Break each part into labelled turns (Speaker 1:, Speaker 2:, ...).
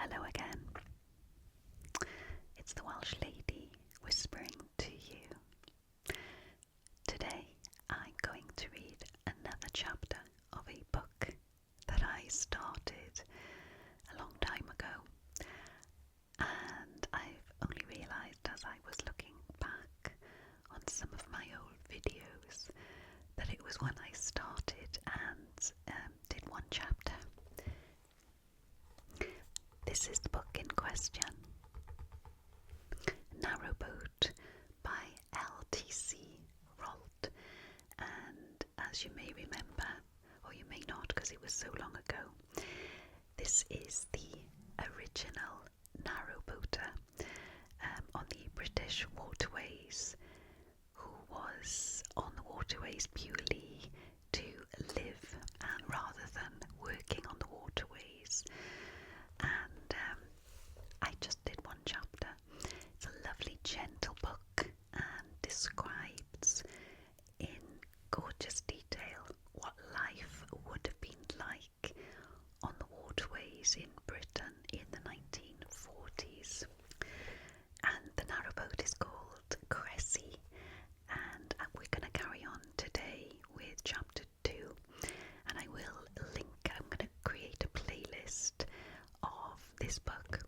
Speaker 1: Hello again. It's the Welsh Lady whispering to you. Today I'm going to read another chapter of a book that I started a long time ago, and I've only realised as I was looking back on some of my old videos that it was when I started and did one chapter. This is the book in question, Narrowboat by L T C Rolt, and as you may remember, or you may not because it was so long ago, this is the original narrowboater on the British waterways, who was on the waterways purely to live and rather than working on the waterways. And I just did one chapter. It's a lovely, gentle book and describes in gorgeous detail what life would have been like on the waterways in Britain in the 1940s. And the narrowboat is called Cressy, and we're going to carry on today with chapter 2, and I will link, I'm going to create a playlist of this book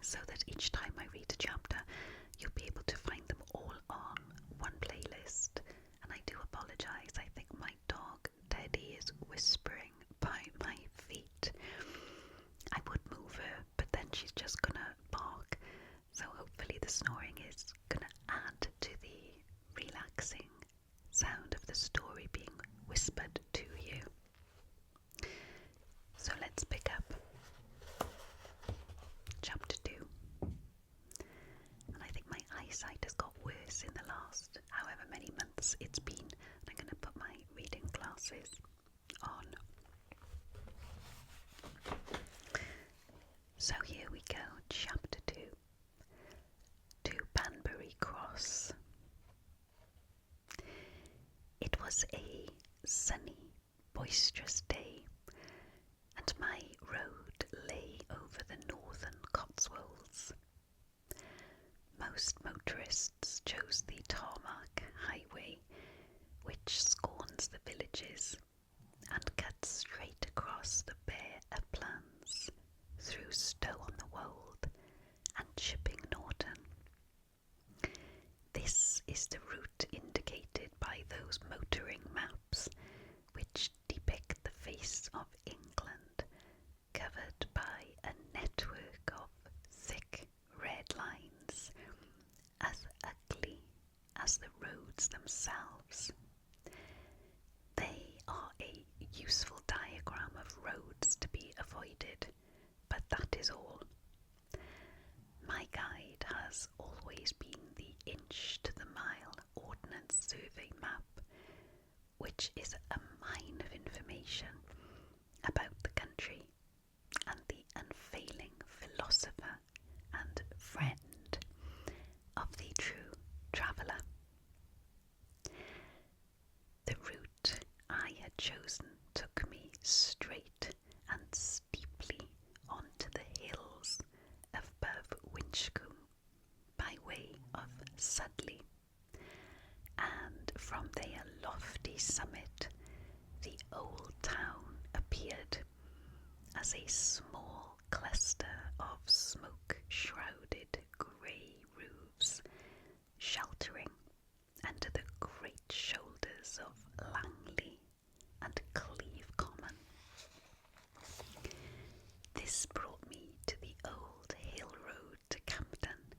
Speaker 1: so that each time I read a chapter you'll be able to find them all on one playlist. And I do apologise, I think my dog Teddy is whispering by my feet. I would move her, but then she's just gonna bark, so hopefully the snoring is gonna add to the relaxing sound of the story being whispered to you. So let's pick up chapter 2. And I think my eyesight has got worse in the last however many months it's been. I'm going to put my reading glasses on. So here we go, chapter 2. To Banbury Cross. It was a sunny, boisterous day, and my road lay over the northern Cotswolds. Most motorists chose the tarmac highway, which scorns the villages and cuts straight across the bare uplands through Stow-on-the-Wold and Chipping Norton. This is the route indicated by those motoring maps which depict the face of England, covered by a network of thick red lines, as ugly as the roads themselves. They are a useful diagram of roads to be avoided, but that is all. My guide has always been the inch to the mile Ordnance Survey map, which is a mine of information about the country, and the unfailing philosopher and friend of the true traveller. The route I had chosen took me straight and steeply onto the hills above Winchcombe by way of Sudley, and from their lofty summit the old town appeared as a small cluster of smoke-shrouded grey roofs sheltering under the great shoulders of Langley and Cleve Common. This brought me to the old hill road to Campden,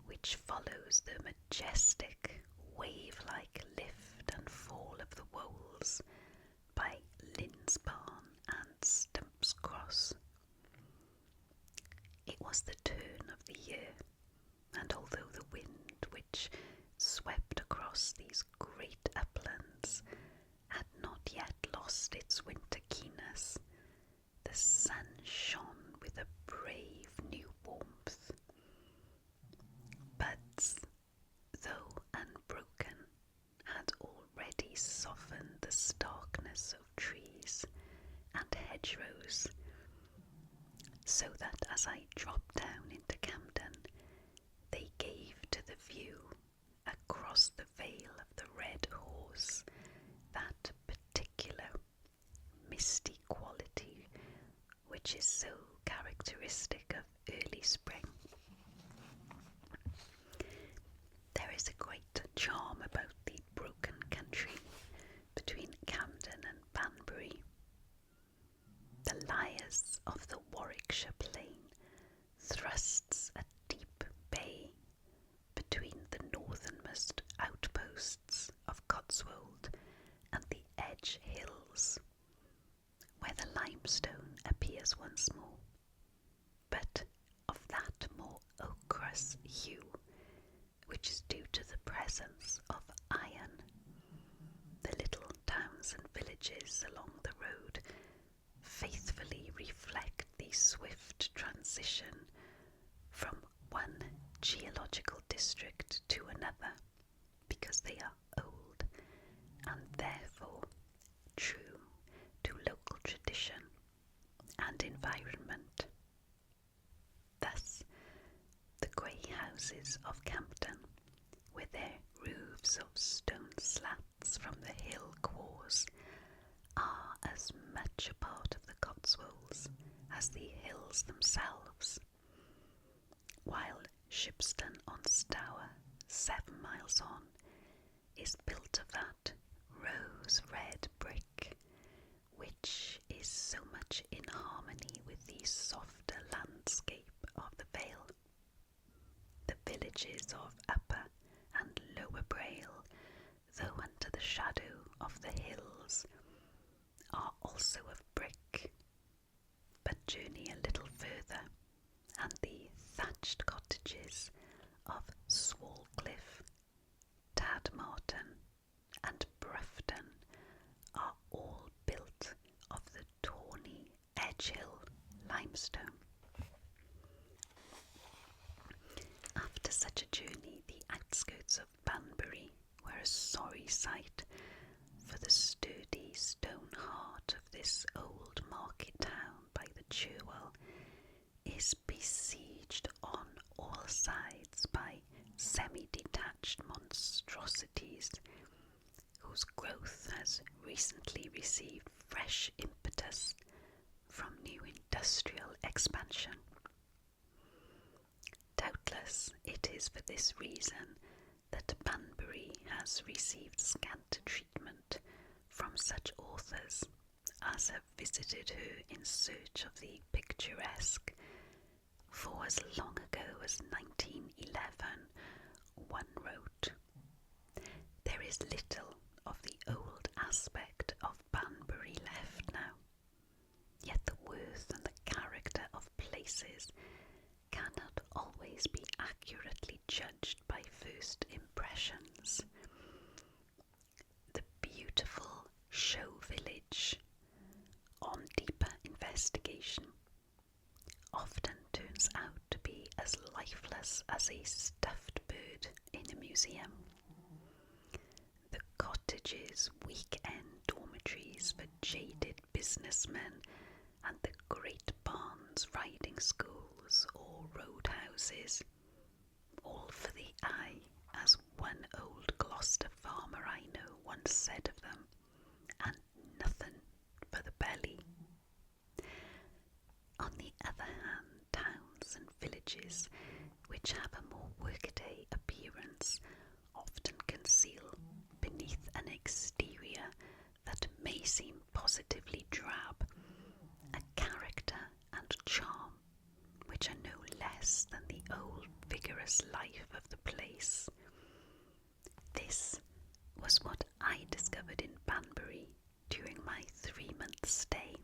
Speaker 1: which follows the majestic wave-like lift and fall of the Wolds by Linsbarn and Stump's Cross. It was the turn of the year, and although the wind which swept across these great uplands had not yet lost its winter keenness, the sun shone with a brave new warmth. Buds, though unbroken, had already softened the starkness of trees and hedgerows, so that as I dropped down into Camden, they gave to the view across the Vale of the Red Horse that particular misty quality which is so characteristic of early spring. There is a great charm about the broken country between Camden and Banbury. The Lyres of the Warwickshire plain thrusts a deep bay between the northernmost outposts of Cotswold and the Edge Hills, where the limestone appears once more, but of that more ochreous hue which is due to the presence of iron. The little towns and villages along the road faithfully reflect the swift transition from one geological district to another, because they are old and therefore true to local tradition and environment. Thus, the grey houses of Campden, with their roofs of stone slats from the hill quaws, are as much a part of the Cotswolds as the hills themselves, while Shipston on Stour, 7 miles on, is built of that rose-red brick which is so much in harmony with the softer landscape of the Vale. The villages of Upper and Lower Braille, though under the shadow of the hills, are also of brick, but journey a little further, and the thatched cottages of Swalcliffe, Tadmarton, and Brufton are all built of the tawny Edgehill limestone. After such a journey, the outskirts of Banbury were a sorry sight, for the sturdy stone heart of this old market town by the Cherwell is besieged on all sides by semi-detached monstrosities, whose growth has recently received fresh impetus from new industrial expansion. Doubtless it is for this reason that Banbury has received scant treatment from such authors as have visited her in search of the picturesque, for as long ago as 1911 one wrote, "There is little of the old aspect of Banbury left now, yet the worth and the character of places cannot always be accurately judged by first impressions. The beautiful show village, on deeper investigation, often turns out to be as lifeless as a stuffed bird in a museum. The cottages, week-end dormitories for jaded businessmen, and the great barns, riding schools, or roadhouses, all for the eye, as one old Gloucester farmer I know once said of them, and nothing for the belly. On the other hand, towns and villages which have a more workaday appearance often conceal, beneath an exterior that may seem positively drab, a character and charm which are no less than the old vigorous life of the place. This was what I discovered in Banbury during my 3-month stay.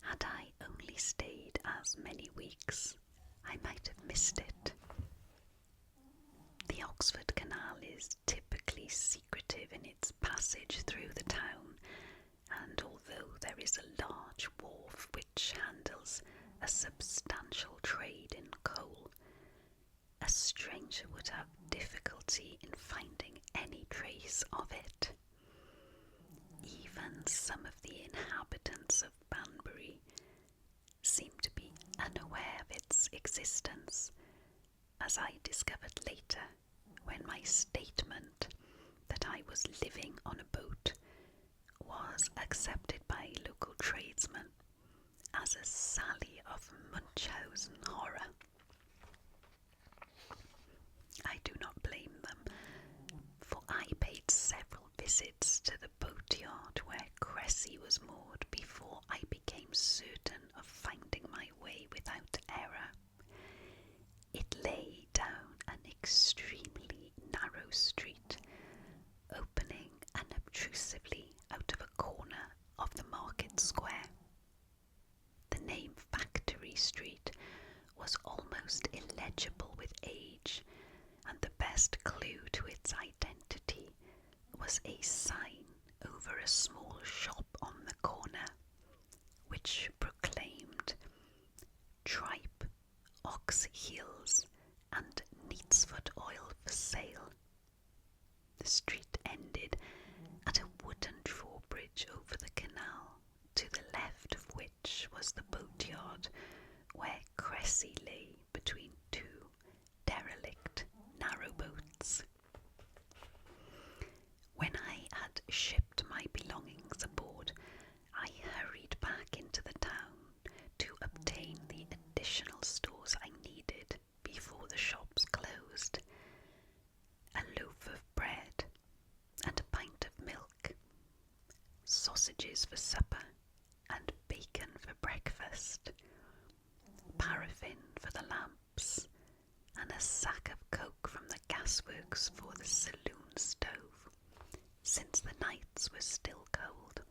Speaker 1: Had I only stayed as many weeks, I might have missed it. The Oxford Canal is typically secretive in its passage through the town, and although there is a large wharf which handles a substantial trade in coal, a stranger would have difficulty in finding any trace of it. Even some of the inhabitants of Banbury existence, as I discovered later when my statement that I was living on a boat was accepted by local tradesmen as a sally of Munchausen horror. I do not blame them, for I paid several visits to the boatyard where Cressy was moored before I became certain of finding my way without error. It lay down an extremely narrow street, opening unobtrusively out of a corner of the market square. The name Factory Street was almost illegible with age, and the best clue to its identity was a sign over a small shop on the corner, which proclaimed tripe, ox heels, and neatsfoot oil for sale. The street ended at a wooden drawbridge over the canal, to the left of which was the boatyard, where Cressy lay between two derelict narrowboats. When I had shipped my belongings aboard, I hurried back into the town to obtain the additional stores I needed before the shops closed. A loaf of bread and a pint of milk, sausages for supper and bacon for breakfast, paraffin for the lamps, and a sack of coke from the gasworks for the saloon stove, since the nights were still cold.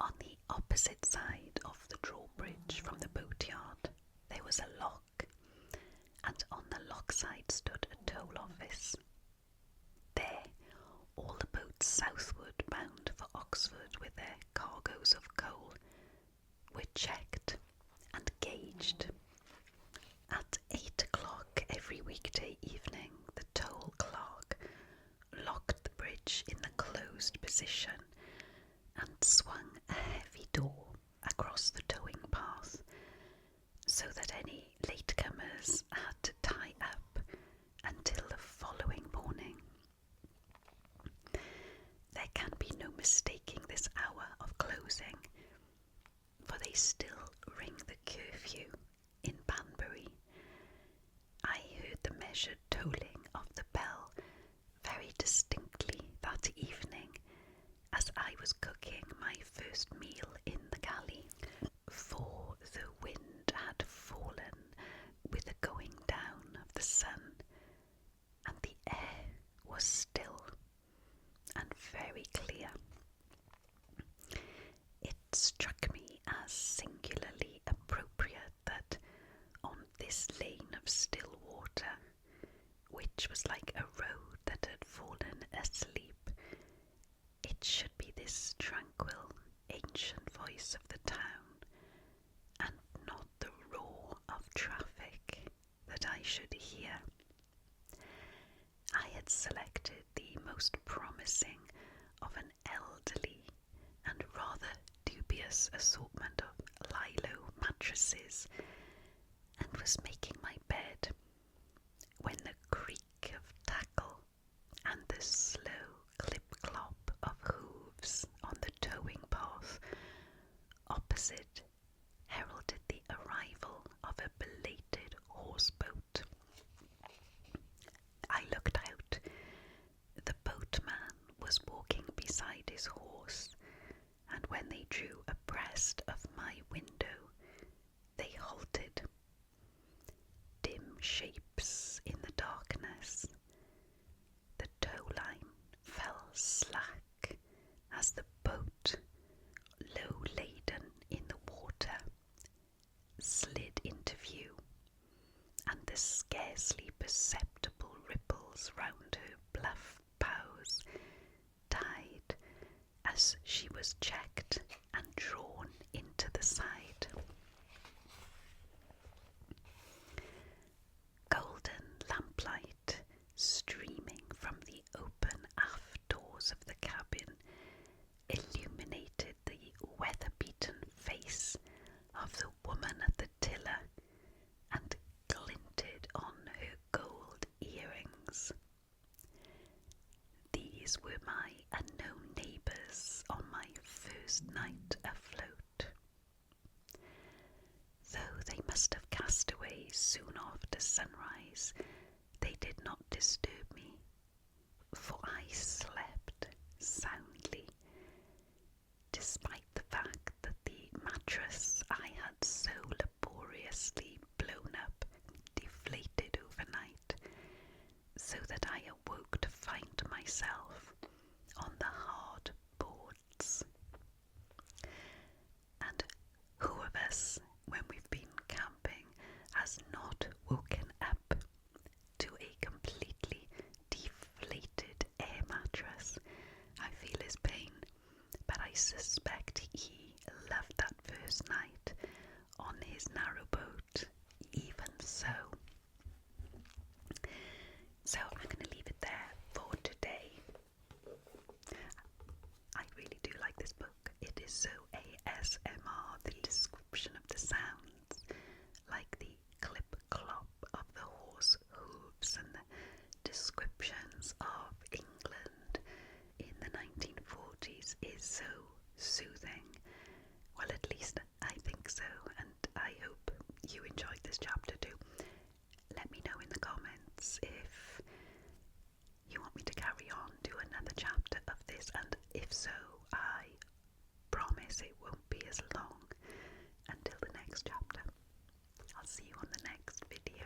Speaker 1: On the opposite side of the drawbridge from the boatyard there was a lock, and on the lock side stood a toll office. There all the boats southward bound for Oxford with their cargoes of coal were checked and gauged. At 8 o'clock every weekday evening, the toll clerk locked the bridge in the closed position and swung a heavy door across the towing path, so that any latecomers had to tie up until the following morning. There can be no mistaking this hour of closing, for they still ring the curfew in Banbury. I heard the measured tolling of the bell very distinctly that evening as I was cooking my first meal in the galley, for the wind had fallen with the going down of the sun, and the air was still and very clear. It struck me as singularly appropriate that on this lane of still water, which was like a road that had fallen asleep, it should be this tranquil, ancient voice of the town, and not the roar of traffic, that I should hear. I had selected the most promising of an elderly and rather dubious assortment of lilo mattresses, and was making my bed, when the creak of tackle and the slow clip-clop of hooves on the towing path opposite heralded the arrival of a belated horseboat. I looked out. The boatman was walking beside his horse, and when they drew abreast of my window, they halted. Dim shapes in the darkness. The tow line fell slack as the boat, low laden in the water, slid into view. these were my unknown neighbours on my first night afloat. Though they must have cast away soon after sunrise, they did not disturb me, for I slept soundly, despite the fact that the mattress I had so laboriously blown up deflated overnight, so that I awoke to find myself on the hard boards. And who of us, when we've been camping, has not woken up to a completely deflated air mattress? I feel his pain, but I suspect he loved that first night on his narrowboat even so. So I'm going to leave it there for today. I really do like this book. It is so ASMR, the description of the sounds, like the clip-clop of the horse hooves and the descriptions of England in the 1940s is so soothing. Well, at least I think so, and I hope you enjoyed this chapter too. Let me know in the comments if you want me to carry on to another chapter of this, and if so, I promise it won't be as long until the next chapter. I'll see you on the next video.